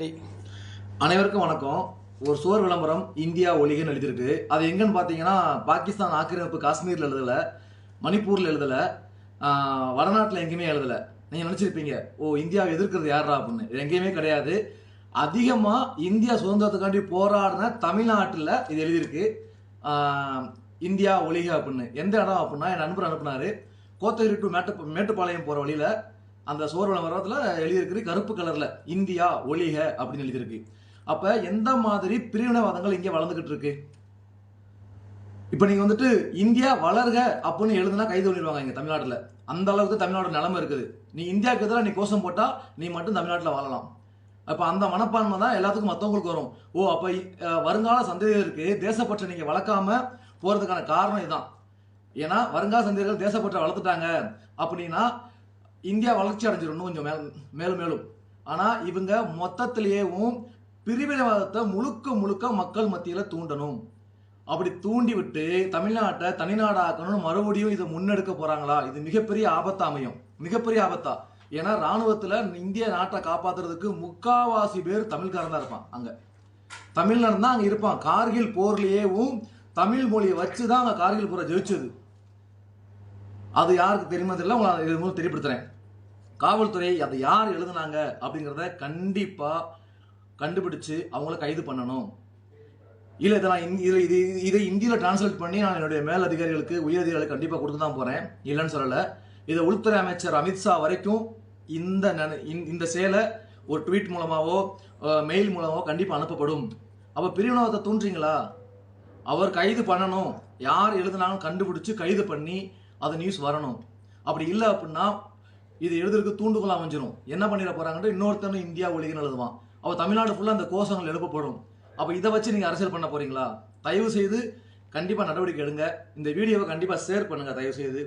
டேய், அனைவருக்கும் வணக்கம். ஒரு சுவர் விளம்பரம் இந்தியா ஒழிகன்னு எழுதியிருக்கு. அது எங்கன்னு பார்த்தீங்கன்னா பாகிஸ்தான் ஆக்கிரமிப்பு காஷ்மீர்ல எழுதல, மணிப்பூர்ல எழுதல, வடநாட்டில் எங்கேயுமே எழுதல. நீங்க நினைச்சிருப்பீங்க, ஓ இந்தியாவை எதிர்க்கிறது யாரா அப்படின்னு. இது எங்கேயுமே கிடையாது. அதிகமா இந்தியா சுதந்திரத்துக்காண்டி போராடின தமிழ்நாட்டில் இது எழுதியிருக்கு. இந்தியா ஒழிக அப்படின்னு. எந்த இடம் அப்படின்னா என் நண்பர் அனுப்புனாரு. கோத்தகிரி டு மேட்டுப்பாளையம் போற வழியில அந்த சுவர் விளம்பரத்துல எழுதியிருக்கு கருப்பு கலர்ல இந்தியா ஒழிக அப்படின்னு எழுதியிருக்கு. அப்ப எந்த மாதிரி பிரிவினைவாதங்கள் இங்க வளர்ந்துகிட்டு இருக்கு. இப்ப நீங்க வந்துட்டு இந்தியா வளர்க அப்படின்னு எழுதுனா கைது பண்ணிடுவாங்க இங்க தமிழ்நாட்டுல. அந்த அளவுக்கு தமிழ்நாடு நிலைமை இருக்குது. நீ இந்தியாவுக்கு எதிராக நீ கோஷம் போட்டா நீ மட்டும் தமிழ்நாட்டில் வாழலாம். அப்ப அந்த மனப்பான்மை தான் எல்லாத்துக்கும் மற்றவங்களுக்கு வரும். ஓ அப்ப வருங்கால சந்ததியருக்கு தேசப்பற்றை நீங்க வளர்க்காம போறதுக்கான காரணம் இதுதான். ஏன்னா வருங்கால சந்ததியர்கள் தேசப்பற்றை வளர்த்துட்டாங்க அப்படின்னா இந்தியா வளர்ச்சி அடைஞ்சிடும் கொஞ்சம் மேலும் மேலும். ஆனா இவங்க மொத்தத்திலேயேவும் பிரிவினைவாதத்தை முழுக்க முழுக்க மக்கள் மத்தியில தூண்டணும். அப்படி தூண்டி விட்டு தமிழ்நாட்டை தனிநாடாக்கணும்னு மறுபடியும் இதை முன்னெடுக்க போறாங்களா? இது மிகப்பெரிய ஆபத்தா அமையும். மிகப்பெரிய ஆபத்தா. ஏன்னா ராணுவத்துல இந்திய நாட்டை காப்பாத்துறதுக்கு முக்காவாசி பேர் தமிழ்காரன் தான் இருப்பான். அங்க தமிழ்நாடு தான் அங்க இருப்பான். கார்கில் போர்லயேவும் தமிழ் மொழியை வச்சுதான் அங்க கார்கில் போரை ஜெயிச்சது. அது யாருக்கு தெரியுமா தெரியல, உங்களை இது மூலம் தெரியப்படுத்துறேன். காவல்துறை அதை யார் எழுதுனாங்க அப்படிங்கிறத கண்டிப்பா கண்டுபிடிச்சு அவங்கள கைது பண்ணணும். இல்ல இதை இந்தியில டிரான்ஸ்லேட் பண்ணி நான் என்னுடைய மேல் அதிகாரிகளுக்கு உயர் அதிகாரிகளுக்கு கண்டிப்பா கொடுத்து தான் போறேன், இல்லைன்னு சொல்லல. இதை உள்துறை அமைச்சர் அமித்ஷா வரைக்கும் இந்த செயலை ஒரு ட்வீட் மூலமாவோ மெயில் மூலமாவோ கண்டிப்பா அனுப்பப்படும். அப்ப பிரிவினவாதத்தை தூண்டுறீங்களா? அவர் கைது பண்ணணும். யார் எழுதுனாலும் கண்டுபிடிச்சு கைது பண்ணி அது நியூஸ் வரணும். அப்படி இல்லை அப்படின்னா இது எழுதுறதுக்கு தூண்டுகோல் அமைஞ்சிரும். என்ன பண்ணிட போறாங்கன்னு இன்னொருத்தனும் இந்தியா ஒழிகன்னு எழுதுவான். அவ தமிழ்நாடு ஃபுல்லா அந்த கோஷங்கள் எழுப்பப்படும். அப்ப இதை வச்சு நீங்க அரசியல் பண்ண போறீங்களா? தயவு செய்து கண்டிப்பா நடவடிக்கை எடுங்க. இந்த வீடியோவை கண்டிப்பா ஷேர் பண்ணுங்க தயவு செய்து.